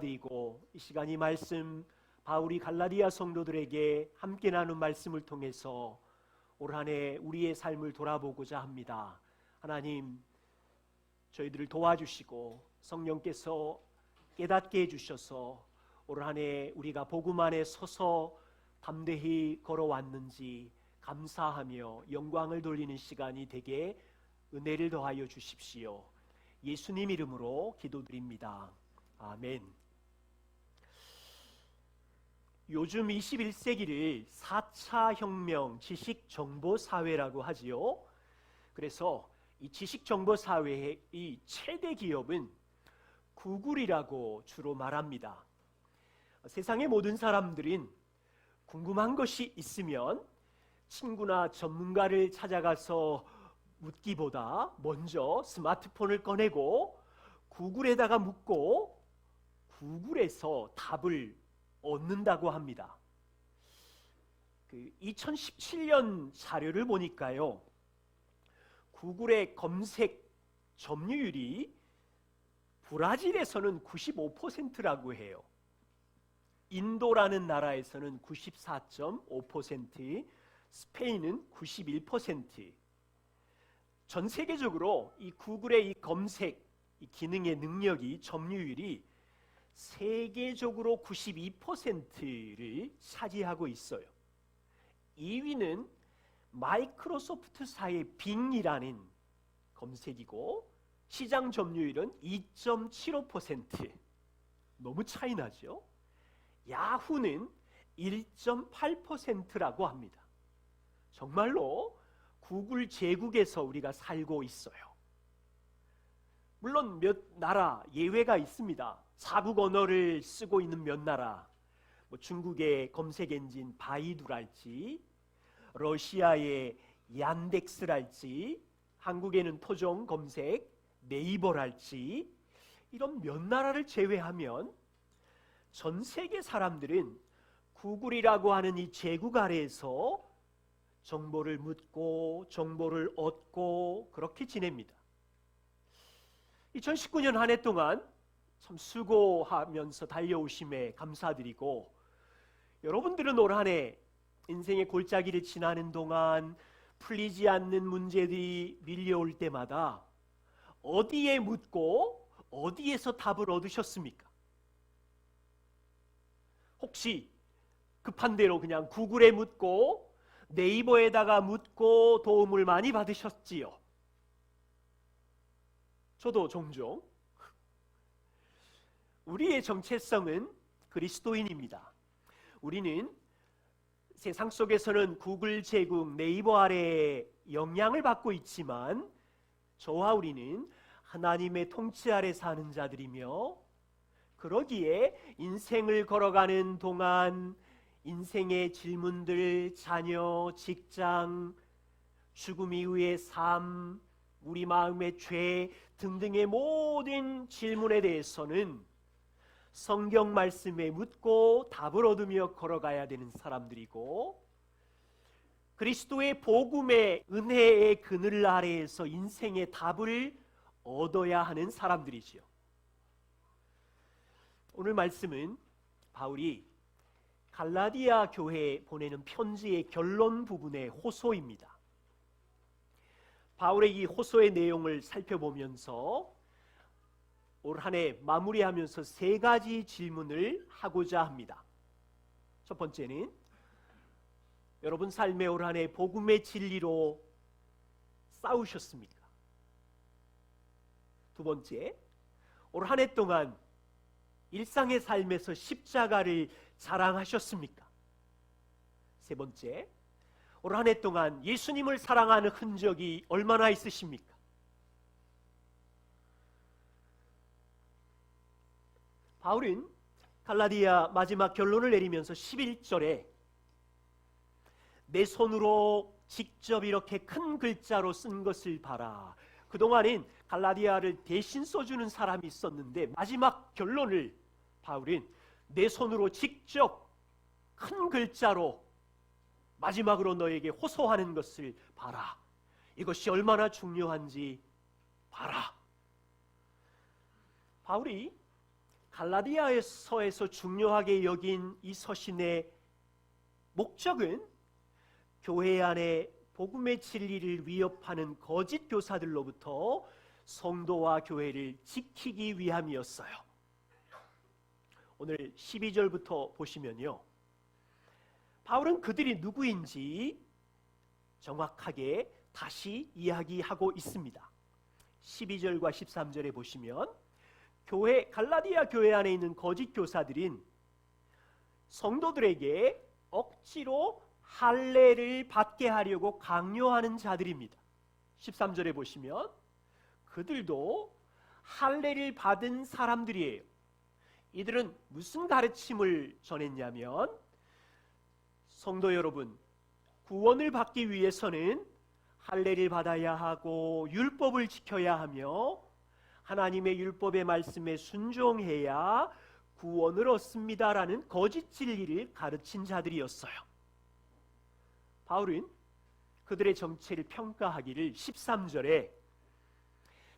감사드리고 이 시간 이 말씀 바울이 갈라디아 성도들에게 함께 나눈 말씀을 통해서 올 한 해 우리의 삶을 돌아보고자 합니다. 하나님, 저희들을 도와주시고 성령께서 깨닫게 해주셔서 올 한 해 우리가 복음 안에 서서 담대히 걸어왔는지 감사하며 영광을 돌리는 시간이 되게 은혜를 더하여 주십시오. 예수님 이름으로 기도드립니다. 아멘. 요즘 21세기를 4차 혁명 지식정보사회라고 하지요. 그래서 이 지식정보사회의 이 최대 기업은 구글이라고 주로 말합니다. 세상의 모든 사람들은 궁금한 것이 있으면 친구나 전문가를 찾아가서 묻기보다 먼저 스마트폰을 꺼내고 구글에다가 묻고 구글에서 답을 얻는다고 합니다. 2017년 자료를 보니까요, 구글의 검색 점유율이 브라질에서는 95%라고 해요. 인도라는 나라에서는 94.5%, 스페인은 91%. 전 세계적으로 이 구글의 이 검색 이 기능의 능력이 점유율이 세계적으로 92%를 차지하고 있어요. 2위는 마이크로소프트사의 빙이라는 검색이고 시장 점유율은 2.75%. 너무 차이 나죠? 야후는 1.8%라고 합니다. 정말로 구글 제국에서 우리가 살고 있어요. 물론 몇 나라 예외가 있습니다. 자국 언어를 쓰고 있는 몇 나라, 중국의 검색 엔진 바이두랄지, 러시아의 얀덱스랄지, 한국에는 토종 검색 네이버랄지, 이런 몇 나라를 제외하면 전 세계 사람들은 구글이라고 하는 이 제국 아래에서 정보를 묻고 정보를 얻고 그렇게 지냅니다. 2019년 한 해 동안 참 수고하면서 달려오심에 감사드리고, 여러분들은 올 한 해 인생의 골짜기를 지나는 동안 풀리지 않는 문제들이 밀려올 때마다 어디에 묻고 어디에서 답을 얻으셨습니까? 혹시 급한 대로 그냥 구글에 묻고 네이버에다가 묻고 도움을 많이 받으셨지요? 저도 종종. 우리의 정체성은 그리스도인입니다. 우리는 세상 속에서는 구글 제국 네이버 아래에 영향을 받고 있지만 저와 우리는 하나님의 통치 아래 사는 자들이며, 그러기에 인생을 걸어가는 동안 인생의 질문들, 자녀, 직장, 죽음 이후의 삶, 우리 마음의 죄 등등의 모든 질문에 대해서는 성경 말씀에 묻고 답을 얻으며 걸어가야 되는 사람들이고, 그리스도의 복음의 은혜의 그늘 아래에서 인생의 답을 얻어야 하는 사람들이지요. 오늘 말씀은 바울이 갈라디아 교회에 보내는 편지의 결론 부분의 호소입니다. 바울의 이 호소의 내용을 살펴보면서 올 한 해 마무리하면서 세 가지 질문을 하고자 합니다. 첫 번째는, 여러분 삶의 올 한 해 복음의 진리로 싸우셨습니까? 두 번째, 올 한 해 동안 일상의 삶에서 십자가를 자랑하셨습니까? 세 번째, 올 한 해 동안 예수님을 사랑하는 흔적이 얼마나 있으십니까? 바울은 갈라디아 마지막 결론을 내리면서 11절에 내 손으로 직접 이렇게 큰 글자로 쓴 것을 봐라. 그동안은 갈라디아를 대신 써주는 사람이 있었는데 마지막 결론을 바울은 내 손으로 직접 큰 글자로 마지막으로 너에게 호소하는 것을 봐라. 이것이 얼마나 중요한지 봐라. 바울이 갈라디아서에서 중요하게 여긴 이 서신의 목적은 교회 안에 복음의 진리를 위협하는 거짓 교사들로부터 성도와 교회를 지키기 위함이었어요. 오늘 12절부터 보시면요, 바울은 그들이 누구인지 정확하게 다시 이야기하고 있습니다. 12절과 13절에 보시면 갈라디아 교회 안에 있는 거짓 교사들인 성도들에게 억지로 할례를 받게 하려고 강요하는 자들입니다. 13절에 보시면 그들도 할례를 받은 사람들이에요. 이들은 무슨 가르침을 전했냐면, 성도 여러분, 구원을 받기 위해서는 할례를 받아야 하고 율법을 지켜야 하며 하나님의 율법의 말씀에 순종해야 구원을 얻습니다라는 거짓 진리를 가르친 자들이었어요. 바울은 그들의 정체를 평가하기를 13절에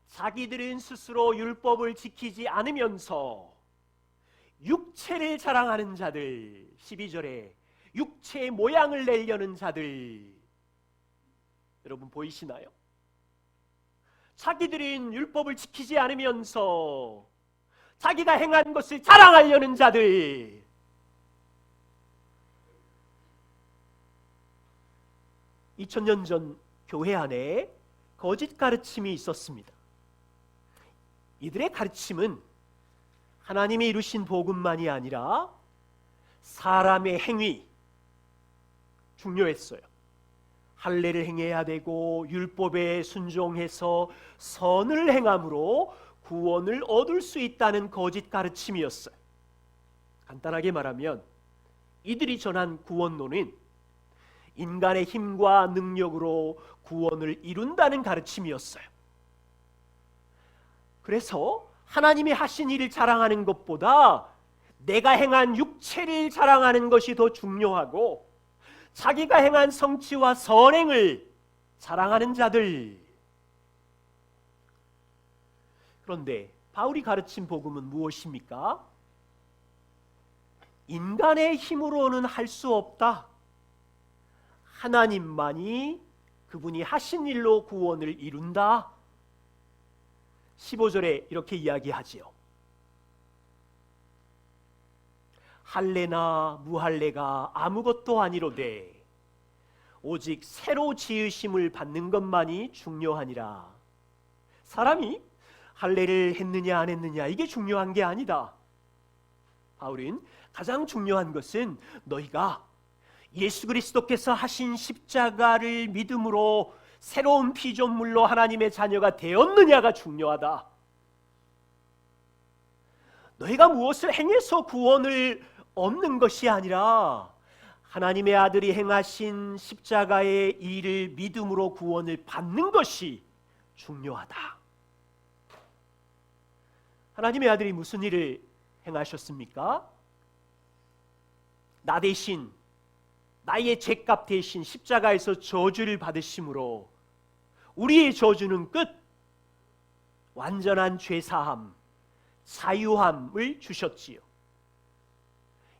자기들은 스스로 율법을 지키지 않으면서 육체를 자랑하는 자들, 12절에 육체의 모양을 내려는 자들, 여러분 보이시나요? 자기들은 율법을 지키지 않으면서 자기가 행한 것을 자랑하려는 자들, 2000년 전 교회 안에 거짓 가르침이 있었습니다. 이들의 가르침은 하나님이 이루신 복음만이 아니라 사람의 행위 중요했어요. 할례를 행해야 되고 율법에 순종해서 선을 행함으로 구원을 얻을 수 있다는 거짓 가르침이었어요. 간단하게 말하면 이들이 전한 구원론은 인간의 힘과 능력으로 구원을 이룬다는 가르침이었어요. 그래서 하나님이 하신 일을 자랑하는 것보다 내가 행한 육체를 자랑하는 것이 더 중요하고 자기가 행한 성취와 선행을 자랑하는 자들. 그런데 바울이 가르친 복음은 무엇입니까? 인간의 힘으로는 할 수 없다. 하나님만이 그분이 하신 일로 구원을 이룬다. 15절에 이렇게 이야기하지요. 할례나 무할례가 아무것도 아니로되 오직 새로 지으심을 받는 것만이 중요하니라. 사람이 할례를 했느냐 안 했느냐 이게 중요한 게 아니다. 바울은 가장 중요한 것은 너희가 예수 그리스도께서 하신 십자가를 믿음으로 새로운 피조물로 하나님의 자녀가 되었느냐가 중요하다. 너희가 무엇을 행해서 구원을 얻는 것이 아니라 하나님의 아들이 행하신 십자가의 일을 믿음으로 구원을 받는 것이 중요하다. 하나님의 아들이 무슨 일을 행하셨습니까? 나 대신, 나의 죄값 대신 십자가에서 저주를 받으심으로 우리의 저주는 끝, 완전한 죄사함, 자유함을 주셨지요.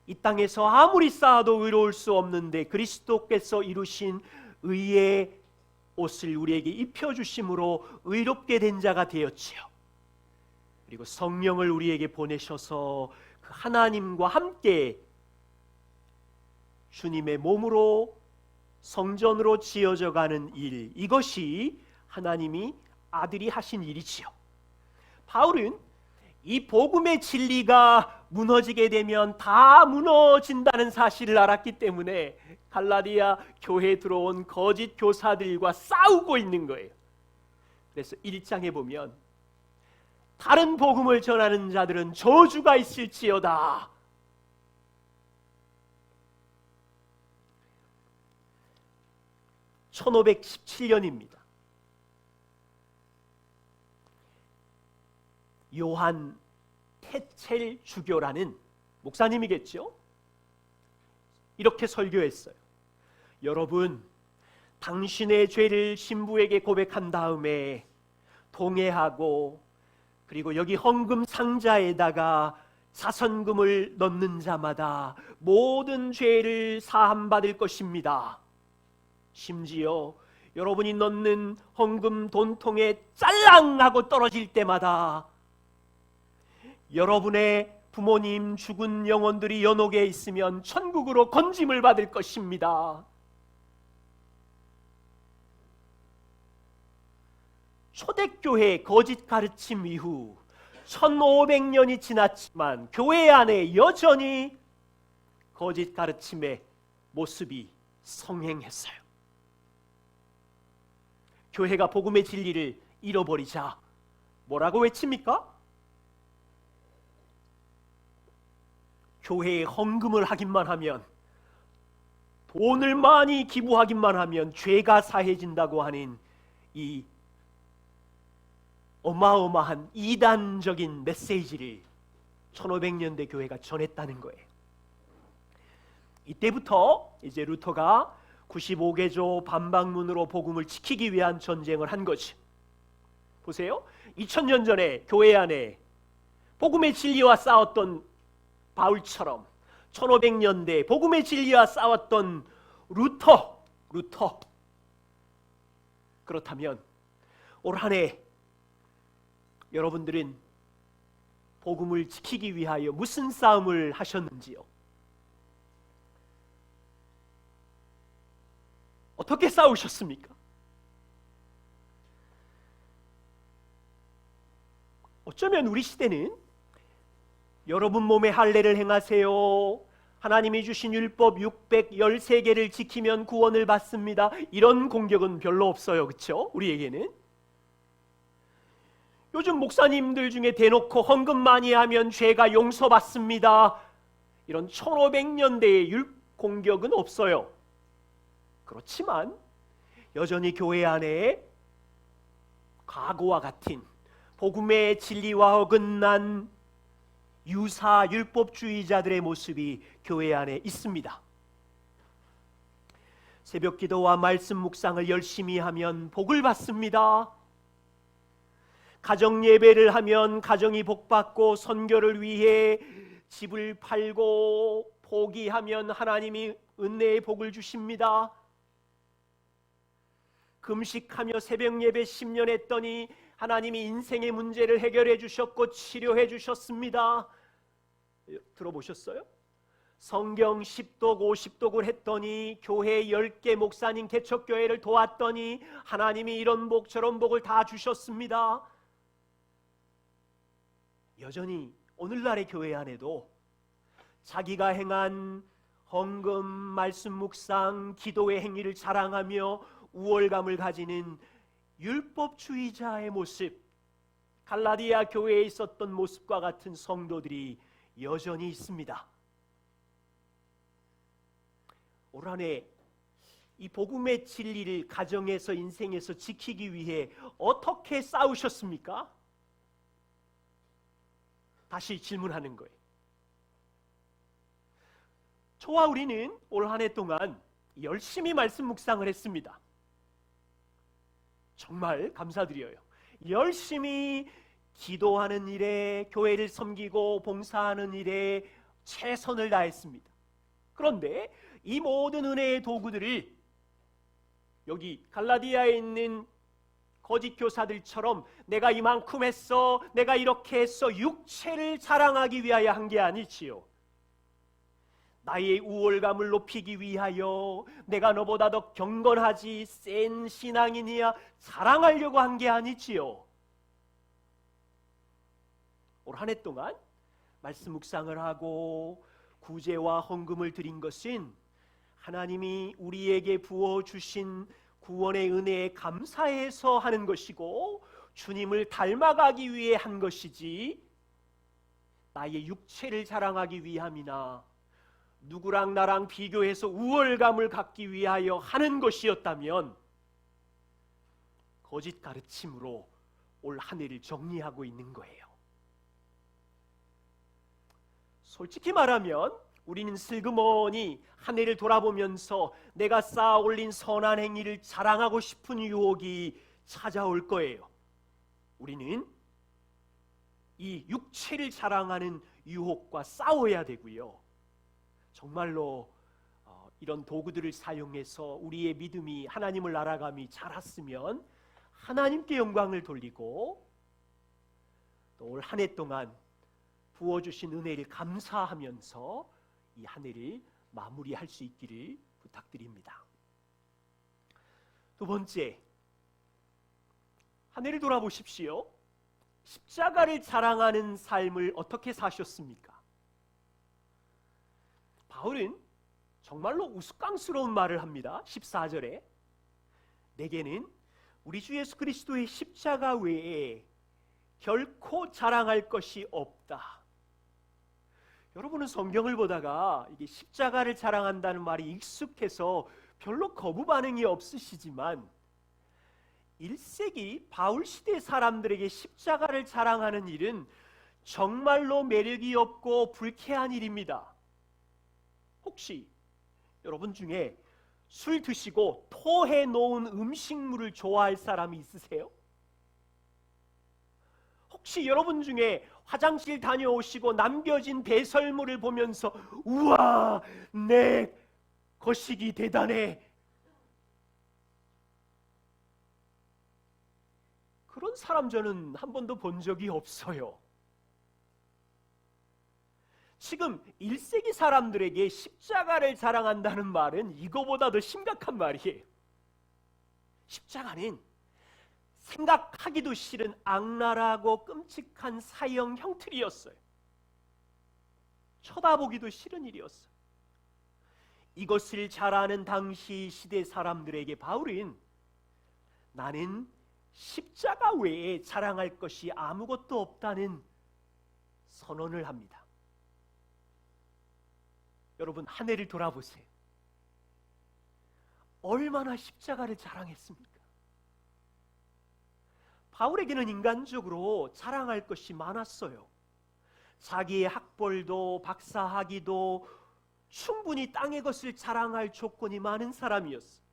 이 땅에서 아무리 쌓아도 의로울 수 없는데 그리스도께서 이루신 의의 옷을 우리에게 입혀주심으로 의롭게 된 자가 되었지요. 그리고 성령을 우리에게 보내셔서 그 하나님과 함께 주님의 몸으로 성전으로 지어져 가는 일, 이것이 하나님이 아들이 하신 일이지요. 바울은 이 복음의 진리가 무너지게 되면 다 무너진다는 사실을 알았기 때문에 갈라디아 교회에 들어온 거짓 교사들과 싸우고 있는 거예요. 그래서 1장에 보면 다른 복음을 전하는 자들은 저주가 있을지어다. (1517년입니다) 요한 테첼 주교라는 목사님이겠죠? 이렇게 설교했어요. 여러분, 당신의 죄를 신부에게 고백한 다음에 동의하고 그리고 여기 헌금 상자에다가 사선금을 넣는 자마다 모든 죄를 사함받을 것입니다. 심지어 여러분이 넣는 헌금 돈통에 짤랑하고 떨어질 때마다 여러분의 부모님 죽은 영혼들이 연옥에 있으면 천국으로 건짐을 받을 것입니다. 초대교회 거짓 가르침 이후 1500년이 지났지만 교회 안에 여전히 거짓 가르침의 모습이 성행했어요. 교회가 복음의 진리를 잃어버리자 뭐라고 외칩니까? 교회에 헌금을 하기만 하면, 돈을 많이 기부하기만 하면 죄가 사해진다고 하는 이 어마어마한 이단적인 메시지를 1500년대 교회가 전했다는 거예요. 이때부터 이제 루터가 95개조 반박문으로 복음을 지키기 위한 전쟁을 한 거지. 보세요. 2000년 전에 교회 안에 복음의 진리와 싸웠던 바울처럼 1500년대 복음의 진리와 싸웠던 루터. 그렇다면 올 한 해 여러분들은 복음을 지키기 위하여 무슨 싸움을 하셨는지요? 어떻게 싸우셨습니까? 어쩌면 우리 시대는 여러분 몸에 할례를 행하세요, 하나님이 주신 율법 613개를 지키면 구원을 받습니다, 이런 공격은 별로 없어요. 그렇죠? 우리에게는 요즘 목사님들 중에 대놓고 헌금 많이 하면 죄가 용서받습니다, 이런 1500년대의 공격은 없어요. 그렇지만 여전히 교회 안에 과거와 같은 복음의 진리와 어긋난 유사 율법주의자들의 모습이 교회 안에 있습니다. 새벽 기도와 말씀 묵상을 열심히 하면 복을 받습니다. 가정 예배를 하면 가정이 복받고 선교를 위해 집을 팔고 포기하면 하나님이 은혜의 복을 주십니다. 금식하며 새벽 예배 10년 했더니 하나님이 인생의 문제를 해결해 주셨고 치료해 주셨습니다. 들어보셨어요? 성경 10독 50독을 했더니 교회 10개 목사님 개척교회를 도왔더니 하나님이 이런 복 저런 복을 다 주셨습니다. 여전히 오늘날의 교회 안에도 자기가 행한 헌금, 말씀 묵상, 기도의 행위를 자랑하며 우월감을 가지는 율법주의자의 모습, 갈라디아 교회에 있었던 모습과 같은 성도들이 여전히 있습니다. 올 한 해 이 복음의 진리를 가정에서 인생에서 지키기 위해 어떻게 싸우셨습니까? 다시 질문하는 거예요. 저와 우리는 올 한 해 동안 열심히 말씀 묵상을 했습니다. 정말 감사드려요. 열심히 기도하는 일에, 교회를 섬기고 봉사하는 일에 최선을 다했습니다. 그런데 이 모든 은혜의 도구들을 여기 갈라디아에 있는 거짓 교사들처럼 내가 이만큼 했어, 내가 이렇게 했어, 육체를 자랑하기 위하여 한 게 아니지요. 나의 우월감을 높이기 위하여 내가 너보다 더 경건하지, 센 신앙인이야 자랑하려고 한 게 아니지요. 올 한 해 동안 말씀 묵상을 하고 구제와 헌금을 드린 것은 하나님이 우리에게 부어주신 구원의 은혜에 감사해서 하는 것이고 주님을 닮아가기 위해 한 것이지 나의 육체를 자랑하기 위함이나 누구랑 나랑 비교해서 우월감을 갖기 위하여 하는 것이었다면 거짓 가르침으로 올 한 해를 정리하고 있는 거예요. 솔직히 말하면 우리는 슬그머니 한 해를 돌아보면서 내가 쌓아 올린 선한 행위를 자랑하고 싶은 유혹이 찾아올 거예요. 우리는 이 육체를 자랑하는 유혹과 싸워야 되고요. 정말로 이런 도구들을 사용해서 우리의 믿음이 하나님을 알아감이 자랐으면 하나님께 영광을 돌리고 또 올 한 해 동안 부어주신 은혜를 감사하면서 이 한 해를 마무리할 수 있기를 부탁드립니다. 두 번째, 한 해를 돌아보십시오. 십자가를 자랑하는 삶을 어떻게 사셨습니까? 바울은 정말로 우스꽝스러운 말을 합니다. 14절에 내게는 우리 주 예수 그리스도의 십자가 외에 결코 자랑할 것이 없다. 여러분은 성경을 보다가 이게 십자가를 자랑한다는 말이 익숙해서 별로 거부 반응이 없으시지만 1세기 바울 시대 사람들에게 십자가를 자랑하는 일은 정말로 매력이 없고 불쾌한 일입니다. 혹시 여러분 중에 술 드시고 토해 놓은 음식물을 좋아할 사람이 있으세요? 혹시 여러분 중에 화장실 다녀오시고 남겨진 배설물을 보면서 우와, 내 거식이 대단해, 그런 사람 저는 한 번도 본 적이 없어요. 지금 1세기 사람들에게 십자가를 자랑한다는 말은 이거보다 더 심각한 말이에요. 십자가는 생각하기도 싫은 악랄하고 끔찍한 사형 형틀이었어요. 쳐다보기도 싫은 일이었어요. 이것을 잘 아는 당시 시대 사람들에게 바울은 나는 십자가 외에 자랑할 것이 아무것도 없다는 선언을 합니다. 여러분, 한 해를 돌아보세요. 얼마나 십자가를 자랑했습니까? 바울에게는 인간적으로 자랑할 것이 많았어요. 자기의 학벌도 박사학위도 충분히 땅의 것을 자랑할 조건이 많은 사람이었어요.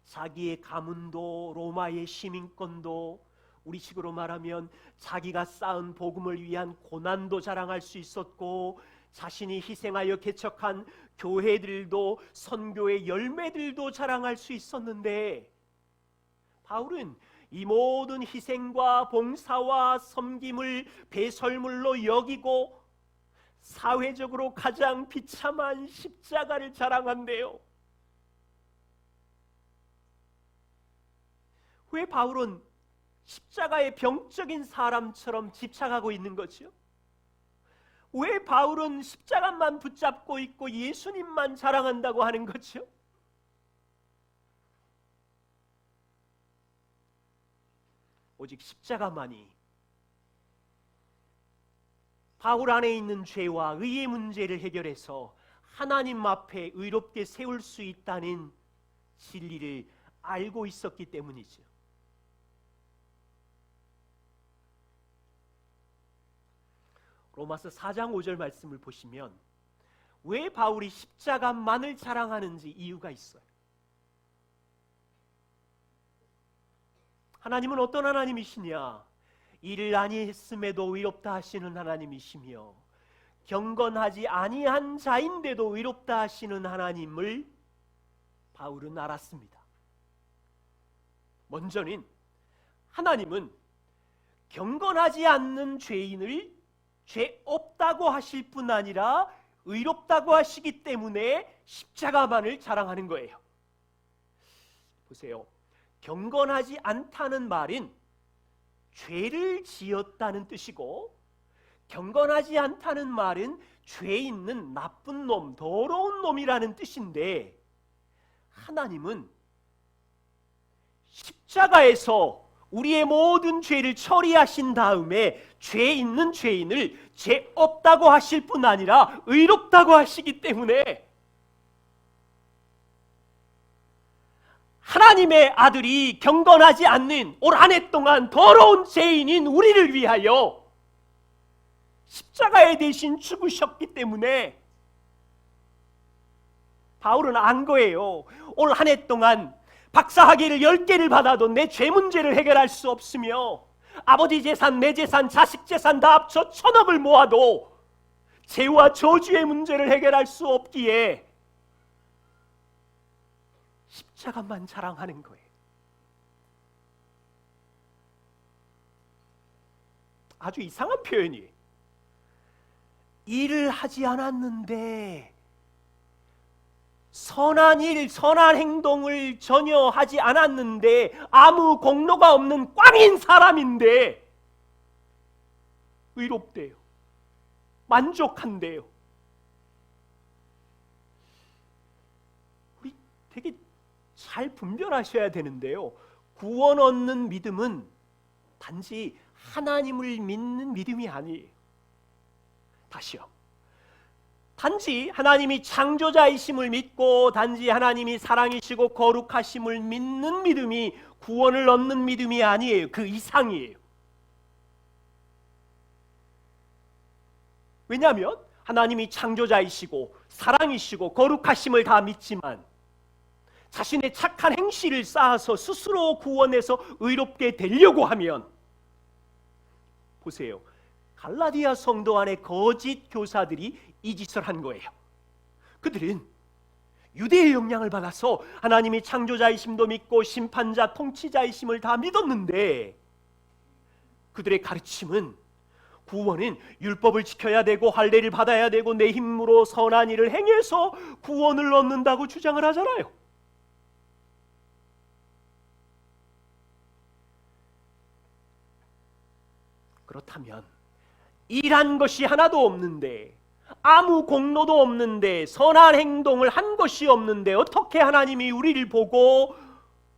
자기의 가문도 로마의 시민권도, 우리식으로 말하면 자기가 쌓은 복음을 위한 고난도 자랑할 수 있었고, 자신이 희생하여 개척한 교회들도 선교의 열매들도 자랑할 수 있었는데, 바울은 이 모든 희생과 봉사와 섬김을 배설물로 여기고 사회적으로 가장 비참한 십자가를 자랑한대요. 왜 바울은 십자가의 병적인 사람처럼 집착하고 있는 거죠? 왜 바울은 십자가만 붙잡고 있고 예수님만 자랑한다고 하는 거죠? 오직 십자가만이 바울 안에 있는 죄와 의의 문제를 해결해서 하나님 앞에 의롭게 세울 수 있다는 진리를 알고 있었기 때문이죠. 로마서 4장 5절 말씀을 보시면 왜 바울이 십자가만을 자랑하는지 이유가 있어요. 하나님은 어떤 하나님이시냐? 이를 아니했음에도 의롭다 하시는 하나님이시며 경건하지 아니한 자인데도 의롭다 하시는 하나님을 바울은 알았습니다. 먼저는 하나님은 경건하지 않는 죄인을 죄 없다고 하실 뿐 아니라 의롭다고 하시기 때문에 십자가만을 자랑하는 거예요. 보세요. 경건하지 않다는 말은 죄를 지었다는 뜻이고, 경건하지 않다는 말은 죄 있는 나쁜 놈, 더러운 놈이라는 뜻인데, 하나님은 십자가에서 우리의 모든 죄를 처리하신 다음에 죄 있는 죄인을 죄 없다고 하실 뿐 아니라 의롭다고 하시기 때문에 하나님의 아들이 경건하지 않는 올 한 해 동안 더러운 죄인인 우리를 위하여 십자가에 대신 죽으셨기 때문에 바울은 안 거예요. 올 한 해 동안 박사학위를 10개를 받아도 내 죄 문제를 해결할 수 없으며 아버지 재산, 내 재산, 자식 재산 다 합쳐 1000억을 모아도 죄와 저주의 문제를 해결할 수 없기에 십자가만 자랑하는 거예요. 아주 이상한 표현이에요. 일을 하지 않았는데, 선한 일, 선한 행동을 전혀 하지 않았는데 아무 공로가 없는 꽝인 사람인데 의롭대요. 만족한대요. 우리 되게 잘 분별하셔야 되는데요, 구원 얻는 믿음은 단지 하나님을 믿는 믿음이 아니에요. 다시요. 단지 하나님이 창조자이심을 믿고 단지 하나님이 사랑이시고 거룩하심을 믿는 믿음이 구원을 얻는 믿음이 아니에요. 그 이상이에요. 왜냐하면 하나님이 창조자이시고 사랑이시고 거룩하심을 다 믿지만 자신의 착한 행실을 쌓아서 스스로 구원해서 의롭게 되려고 하면, 보세요, 갈라디아 성도 안에 거짓 교사들이 이 짓을 한 거예요. 그들은 유대의 영향을 받아서 하나님이 창조자이심도 믿고 심판자, 통치자이심을 다 믿었는데, 그들의 가르침은 구원은 율법을 지켜야 되고 할례를 받아야 되고 내 힘으로 선한 일을 행해서 구원을 얻는다고 주장을 하잖아요. 그렇다면 일한 것이 하나도 없는데, 아무 공로도 없는데, 선한 행동을 한 것이 없는데 어떻게 하나님이 우리를 보고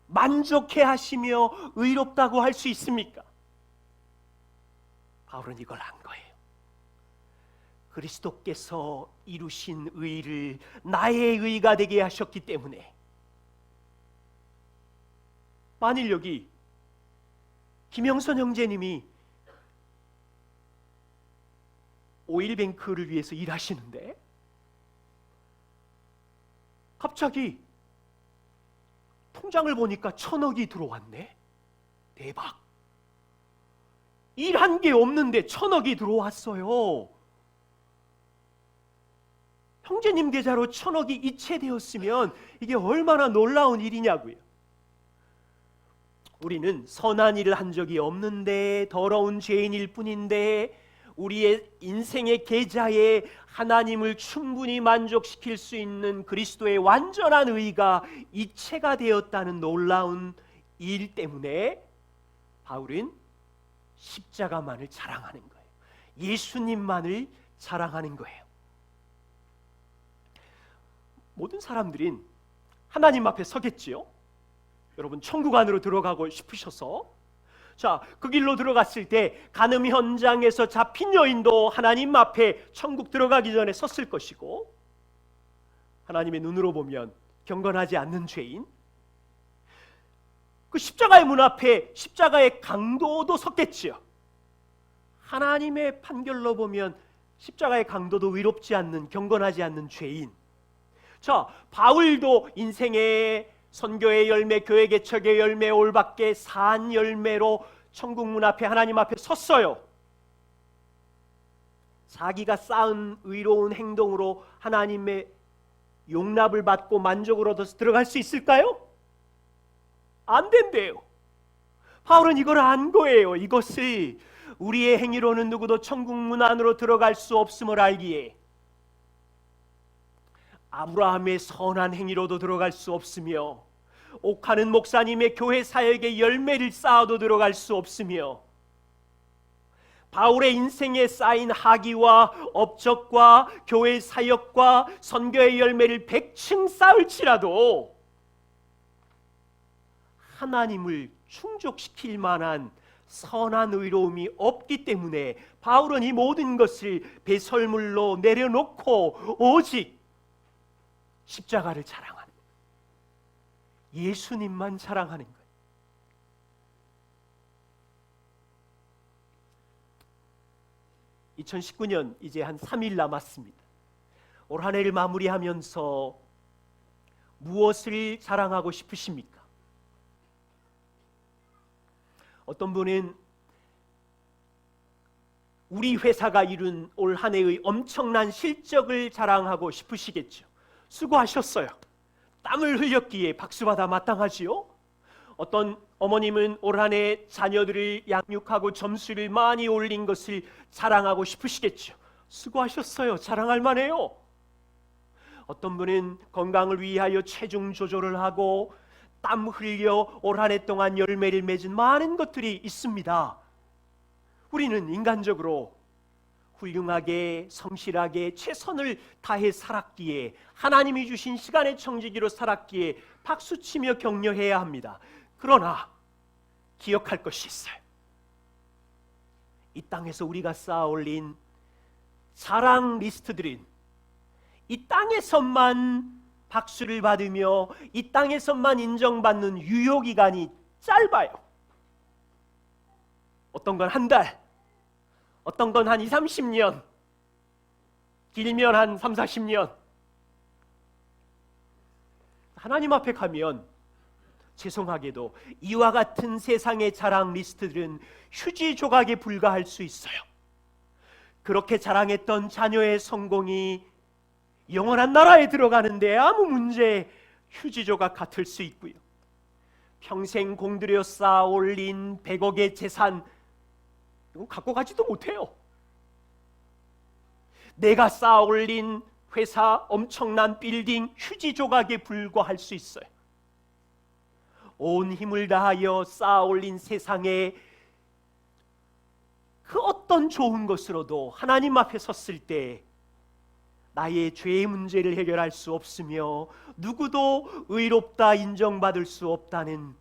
만족해 하시며 의롭다고 할 수 있습니까? 바울은 이걸 한 거예요. 그리스도께서 이루신 의를 나의 의가 되게 하셨기 때문에, 만일 여기 김영선 형제님이 오일뱅크를 위해서 일하시는데 갑자기 통장을 보니까 1,000억이 들어왔네. 대박. 일한 게 없는데 1,000억이 들어왔어요. 형제님 계좌로 1,000억이 이체되었으면 이게 얼마나 놀라운 일이냐고요. 우리는 선한 일을 한 적이 없는데, 더러운 죄인일 뿐인데 우리의 인생의 계좌에 하나님을 충분히 만족시킬 수 있는 그리스도의 완전한 의가 이체가 되었다는 놀라운 일 때문에 바울은 십자가만을 자랑하는 거예요. 예수님만을 자랑하는 거예요. 모든 사람들은 하나님 앞에 서겠지요. 여러분 천국 안으로 들어가고 싶으셔서, 자, 그 길로 들어갔을 때 간음 현장에서 잡힌 여인도 하나님 앞에 천국 들어가기 전에 섰을 것이고, 하나님의 눈으로 보면 경건하지 않는 죄인, 그 십자가의 문 앞에 십자가의 강도도 섰겠지요. 하나님의 판결로 보면 십자가의 강도도 의롭지 않는, 경건하지 않는 죄인. 자, 바울도 인생의 선교의 열매, 교회 개척의 열매, 올밖에 산 열매로 천국 문 앞에 하나님 앞에 섰어요. 자기가 쌓은 의로운 행동으로 하나님의 용납을 받고 만족을 얻어서 들어갈 수 있을까요? 안 된대요. 바울은 이걸 안 거예요. 이것을 우리의 행위로는 누구도 천국 문 안으로 들어갈 수 없음을 알기에 아브라함의 선한 행위로도 들어갈 수 없으며, 옥하는 목사님의 교회 사역의 열매를 쌓아도 들어갈 수 없으며, 바울의 인생에 쌓인 학위와 업적과 교회 사역과 선교의 열매를 100층 쌓을지라도 하나님을 충족시킬 만한 선한 의로움이 없기 때문에 바울은 이 모든 것을 배설물로 내려놓고 오직 십자가를 자랑하는 거예요. 예수님만 자랑하는 거예요. (2019년) 이제 한 3일 남았습니다. 올 한 해를 마무리하면서 무엇을 자랑하고 싶으십니까? 어떤 분은 우리 회사가 이룬 올 한 해의 엄청난 실적을 자랑하고 싶으시겠죠. 수고하셨어요. 땀을 흘렸기에 박수받아 마땅하지요. 어떤 어머님은 올 한 해 자녀들을 양육하고 점수를 많이 올린 것을 자랑하고 싶으시겠죠. 수고하셨어요. 자랑할 만해요. 어떤 분은 건강을 위하여 체중 조절을 하고 땀 흘려 올 한 해 동안 열매를 맺은 많은 것들이 있습니다. 우리는 인간적으로 훌륭하게 성실하게 최선을 다해 살았기에, 하나님이 주신 시간의 청지기로 살았기에 박수치며 격려해야 합니다. 그러나 기억할 것이 있어요. 이 땅에서 우리가 쌓아 올린 자랑 리스트들은 이 땅에서만 박수를 받으며 이 땅에서만 인정받는 유효기간이 짧아요. 어떤 건 한 달, 어떤 건 한 20, 30년, 길면 한 3, 40년. 하나님 앞에 가면 죄송하게도 이와 같은 세상의 자랑 리스트들은 휴지 조각에 불과할 수 있어요. 그렇게 자랑했던 자녀의 성공이 영원한 나라에 들어가는데 아무 문제 휴지 조각 같을 수 있고요. 평생 공들여 쌓아 올린 100억의 재산, 이건 갖고 가지도 못해요. 내가 쌓아 올린 회사 엄청난 빌딩 휴지 조각에 불과할 수 있어요. 온 힘을 다하여 쌓아 올린 세상에 그 어떤 좋은 것으로도 하나님 앞에 섰을 때 나의 죄의 문제를 해결할 수 없으며 누구도 의롭다 인정받을 수 없다는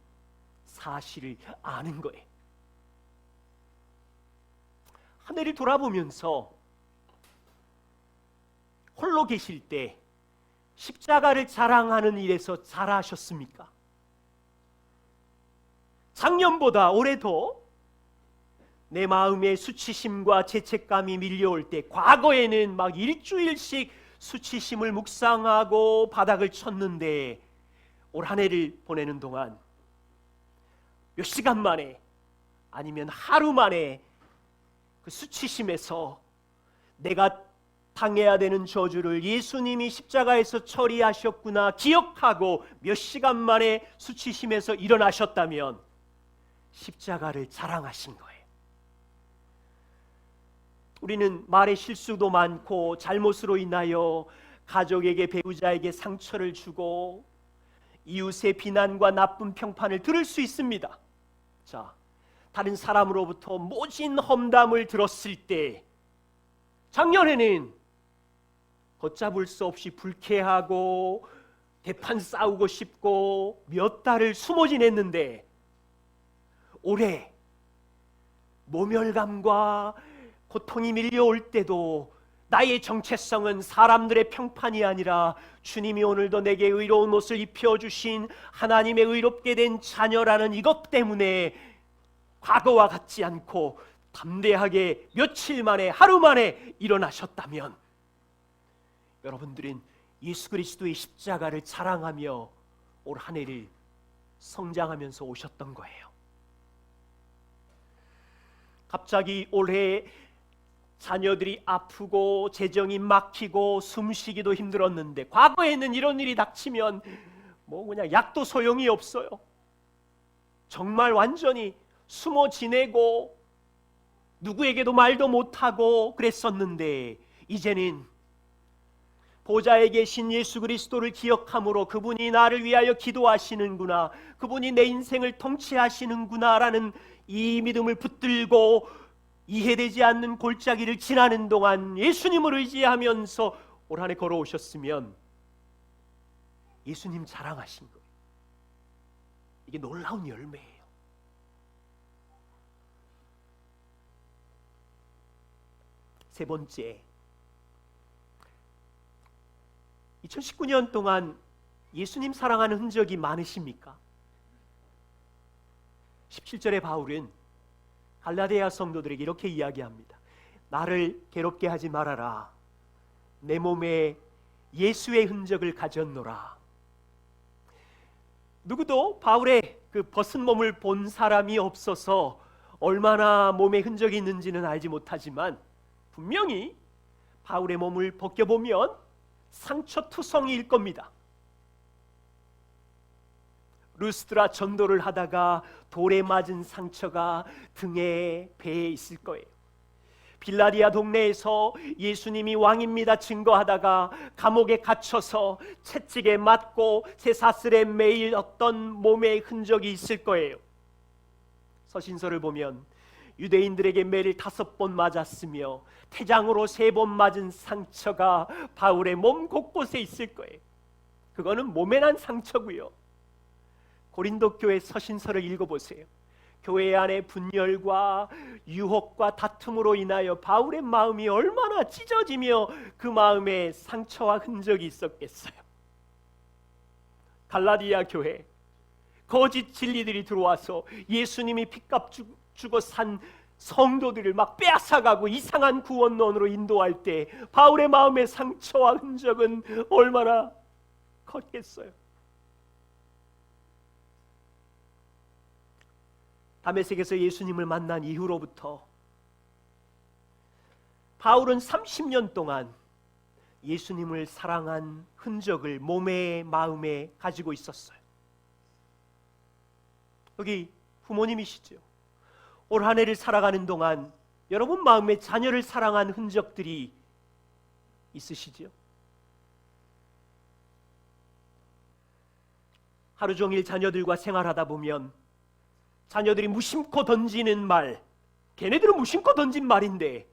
사실을 아는 거예요. 한 해를 돌아보면서 홀로 계실 때 십자가를 자랑하는 일에서 잘하셨습니까? 작년보다 올해도 내 마음에 수치심과 죄책감이 밀려올 때, 과거에는 막 일주일씩 수치심을 묵상하고 바닥을 쳤는데 올 한 해를 보내는 동안 몇 시간 만에 아니면 하루 만에 그 수치심에서 내가 당해야 되는 저주를 예수님이 십자가에서 처리하셨구나 기억하고 몇 시간 만에 수치심에서 일어나셨다면 십자가를 자랑하신 거예요. 우리는 말의 실수도 많고 잘못으로 인하여 가족에게, 배우자에게 상처를 주고 이웃의 비난과 나쁜 평판을 들을 수 있습니다. 자, 다른 사람으로부터 모진 험담을 들었을 때 작년에는 걷잡을 수 없이 불쾌하고 대판 싸우고 싶고 몇 달을 숨어 지냈는데 올해 모멸감과 고통이 밀려올 때도 나의 정체성은 사람들의 평판이 아니라 주님이 오늘도 내게 의로운 옷을 입혀주신 하나님의 의롭게 된 자녀라는 이것 때문에 과거와 같지 않고 담대하게 며칠 만에, 하루 만에 일어나셨다면 여러분들은 예수 그리스도의 십자가를 자랑하며 올 한 해를 성장하면서 오셨던 거예요. 갑자기 올해 자녀들이 아프고 재정이 막히고 숨쉬기도 힘들었는데 과거에는 이런 일이 닥치면 뭐 그냥 약도 소용이 없어요. 정말 완전히 숨어 지내고 누구에게도 말도 못하고 그랬었는데 이제는 보좌에 계신 예수 그리스도를 기억함으로 그분이 나를 위하여 기도하시는구나, 그분이 내 인생을 통치하시는구나 라는 이 믿음을 붙들고 이해되지 않는 골짜기를 지나는 동안 예수님을 의지하면서 올 한 해 걸어오셨으면 예수님 자랑하신 거예요. 이게 놀라운 열매예요. 세 번째, 2019년 동안 예수님 사랑하는 흔적이 많으십니까? 17절의 바울은 갈라디아 성도들에게 이렇게 이야기합니다. 나를 괴롭게 하지 말아라. 내 몸에 예수의 흔적을 가졌노라. 누구도 바울의 그 벗은 몸을 본 사람이 없어서 얼마나 몸에 흔적이 있는지는 알지 못하지만 분명히 바울의 몸을 벗겨보면 상처투성이일 겁니다. 루스드라 전도를 하다가 돌에 맞은 상처가 등에 배에 있을 거예요. 빌라디아 동네에서 예수님이 왕입니다 증거하다가 감옥에 갇혀서 채찍에 맞고 쇠사슬에 매일었던 몸의 흔적이 있을 거예요. 서신서를 보면 유대인들에게 매를 5번 맞았으며 태장으로 3번 맞은 상처가 바울의 몸 곳곳에 있을 거예요. 그거는 몸에 난 상처고요. 고린도 교회 서신서를 읽어보세요. 교회 안에 분열과 유혹과 다툼으로 인하여 바울의 마음이 얼마나 찢어지며 그 마음에 상처와 흔적이 있었겠어요. 갈라디아 교회 거짓 진리들이 들어와서 예수님이 핏값 주고 산 성도들을 막 빼앗아가고 이상한 구원론으로 인도할 때 바울의 마음의 상처와 흔적은 얼마나 컸겠어요. 다메섹에서 예수님을 만난 이후로부터 바울은 30년 동안 예수님을 사랑한 흔적을 몸에 마음에 가지고 있었어요. 여기 부모님이시죠. 올 한 해를 살아가는 동안 여러분 마음에 자녀를 사랑한 흔적들이 있으시죠? 하루 종일 자녀들과 생활하다 보면 자녀들이 무심코 던지는 말, 걔네들은 무심코 던진 말인데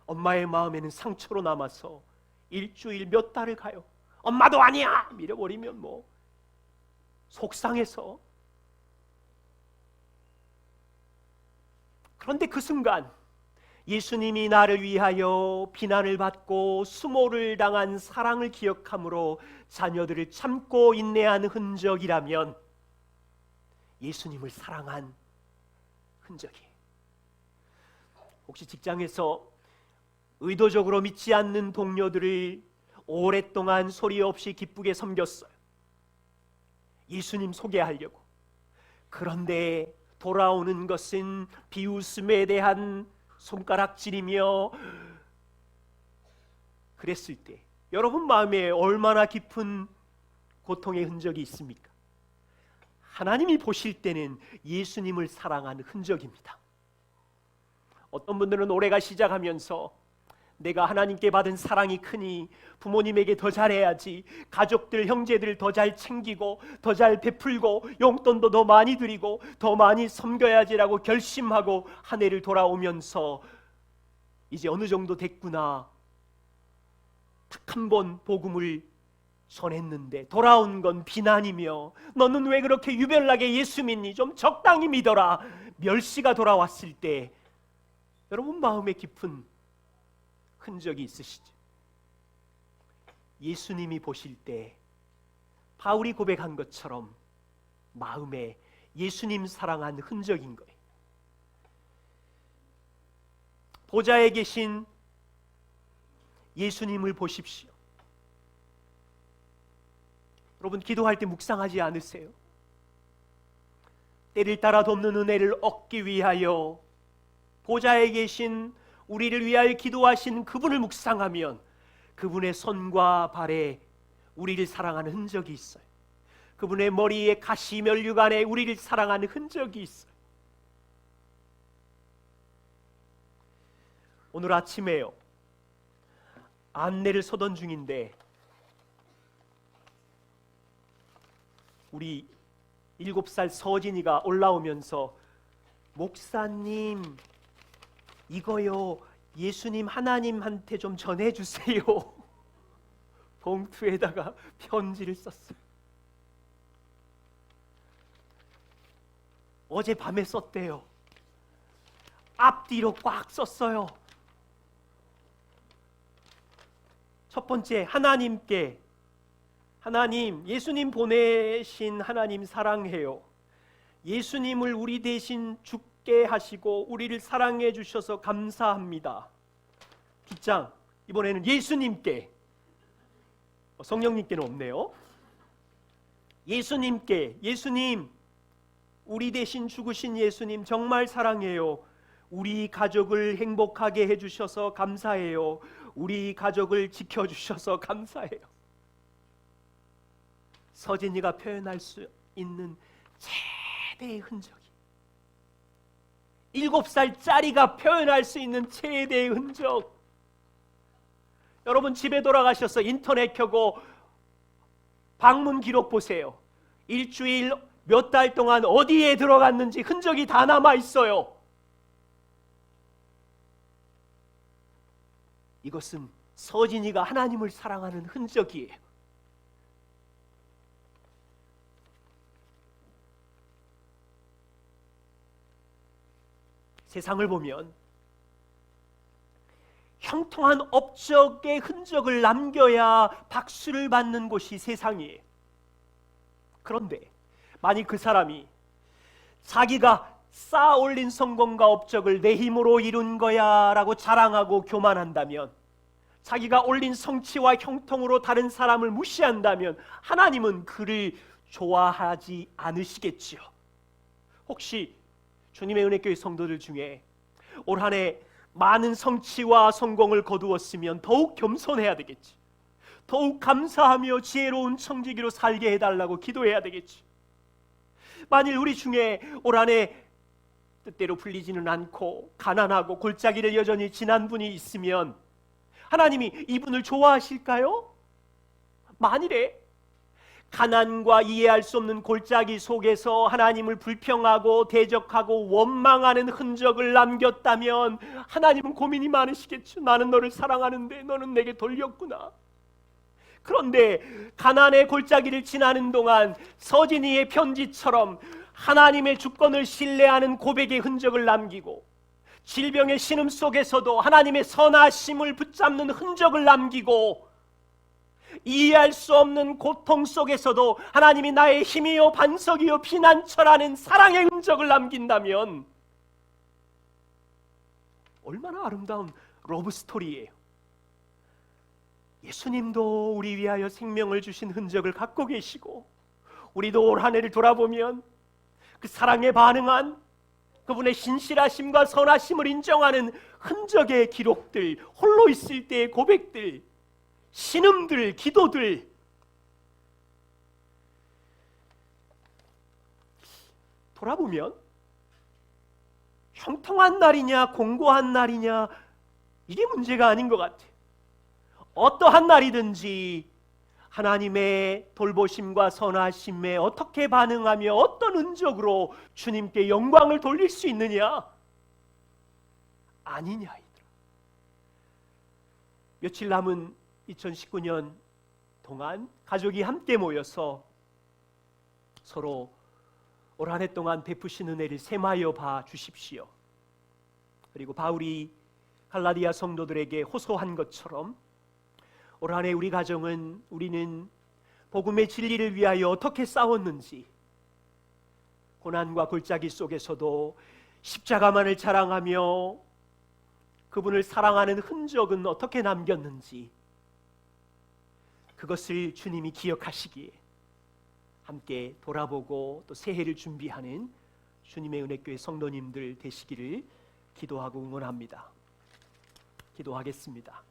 엄마의 마음에는 상처로 남아서 일주일 몇 달을 가요. 엄마도 아니야! 밀어버리면 속상해서. 그런데 그 순간 예수님이 나를 위하여 비난을 받고 수모를 당한 사랑을 기억함으로 자녀들을 참고 인내한 흔적이라면 예수님을 사랑한 흔적이에요. 혹시 직장에서 의도적으로 믿지 않는 동료들을 오랫동안 소리 없이 기쁘게 섬겼어요. 예수님 소개하려고. 그런데 돌아오는 것은 비웃음에 대한 손가락질이며 그랬을 때 여러분 마음에 얼마나 깊은 고통의 흔적이 있습니까? 하나님이 보실 때는 예수님을 사랑하는 흔적입니다. 어떤 분들은 올해가 시작하면서 내가 하나님께 받은 사랑이 크니 부모님에게 더 잘해야지, 가족들, 형제들 더 잘 챙기고 더 잘 베풀고 용돈도 더 많이 드리고 더 많이 섬겨야지라고 결심하고 한 해를 돌아오면서 이제 어느 정도 됐구나, 딱 한 번 복음을 전했는데 돌아온 건 비난이며 너는 왜 그렇게 유별나게 예수 믿니? 좀 적당히 믿어라. 멸시가 돌아왔을 때 여러분 마음에 깊은 흔적이 있으시죠? 예수님이 보실 때 바울이 고백한 것처럼 마음에 예수님 사랑한 흔적인 거예요. 보좌에 계신 예수님을 보십시오. 여러분 기도할 때 묵상하지 않으세요? 때를 따라 돕는 은혜를 얻기 위하여 보좌에 계신 우리를 위하여 기도하신 그분을 묵상하면 그분의 손과 발에 우리를 사랑하는 흔적이 있어요. 그분의 머리에 가시 면류관에 우리를 사랑하는 흔적이 있어요. 오늘 아침에요, 안내를 서던 중인데 우리 7살 서진이가 올라오면서 목사님 이거요 예수님 하나님한테 좀 전해주세요. 봉투에다가 편지를 썼어요. 어젯밤에 썼대요. 앞뒤로 꽉 썼어요. 첫 번째, 하나님께, 하나님, 예수님 보내신 하나님 사랑해요. 예수님을 우리 대신 죽게 하시고 우리를 사랑해 주셔서 감사합니다. 뒷장, 이번에는 예수님께, 성령님께는 없네요. 예수님께, 예수님 우리 대신 죽으신 예수님 정말 사랑해요. 우리 가족을 행복하게 해주셔서 감사해요. 우리 가족을 지켜주셔서 감사해요. 서진이가 표현할 수 있는 최대의 흔적이, 7살짜리가 표현할 수 있는 최대의 흔적. 여러분 집에 돌아가셔서 인터넷 켜고 방문 기록 보세요. 일주일 몇 달 동안 어디에 들어갔는지 흔적이 다 남아 있어요. 이것은 서진이가 하나님을 사랑하는 흔적이에요. 세상을 보면 형통한 업적의 흔적을 남겨야 박수를 받는 곳이 세상이에요. 그런데 만일 그 사람이 자기가 쌓아 올린 성공과 업적을 내 힘으로 이룬 거야 라고 자랑하고 교만한다면, 자기가 올린 성취와 형통으로 다른 사람을 무시한다면 하나님은 그를 좋아하지 않으시겠지요. 혹시 주님의 은혜교회 성도들 중에 올 한 해 많은 성취와 성공을 거두었으면 더욱 겸손해야 되겠지. 더욱 감사하며 지혜로운 청지기로 살게 해달라고 기도해야 되겠지. 만일 우리 중에 올 한 해 뜻대로 풀리지는 않고 가난하고 골짜기를 여전히 지난 분이 있으면 하나님이 이분을 좋아하실까요? 만일에 가난과 이해할 수 없는 골짜기 속에서 하나님을 불평하고 대적하고 원망하는 흔적을 남겼다면 하나님은 고민이 많으시겠죠. 나는 너를 사랑하는데 너는 내게 돌렸구나. 그런데 가난의 골짜기를 지나는 동안 서진이의 편지처럼 하나님의 주권을 신뢰하는 고백의 흔적을 남기고, 질병의 신음 속에서도 하나님의 선하심을 붙잡는 흔적을 남기고, 이해할 수 없는 고통 속에서도 하나님이 나의 힘이요 반석이요 피난처라는 사랑의 흔적을 남긴다면 얼마나 아름다운 러브스토리예요. 예수님도 우리 위하여 생명을 주신 흔적을 갖고 계시고, 우리도 올 한 해를 돌아보면 그 사랑에 반응한 그분의 신실하심과 선하심을 인정하는 흔적의 기록들, 홀로 있을 때의 고백들, 신음들, 기도들, 돌아보면 형통한 날이냐 공고한 날이냐 이게 문제가 아닌 것 같아요. 어떠한 날이든지 하나님의 돌보심과 선하심에 어떻게 반응하며 어떤 흔적으로 주님께 영광을 돌릴 수 있느냐 아니냐이더라. 며칠 남은 2019년 동안 가족이 함께 모여서 서로 올 한 해 동안 베푸신 은혜를 세마여 봐 주십시오. 그리고 바울이 갈라디아 성도들에게 호소한 것처럼 올 한 해 우리 가정은, 우리는 복음의 진리를 위하여 어떻게 싸웠는지, 고난과 골짜기 속에서도 십자가만을 자랑하며 그분을 사랑하는 흔적은 어떻게 남겼는지, 그것을 주님이 기억하시기에 함께 돌아보고 또 새해를 준비하는 주님의 은혜교회 성도님들 되시기를 기도하고 응원합니다. 기도하겠습니다.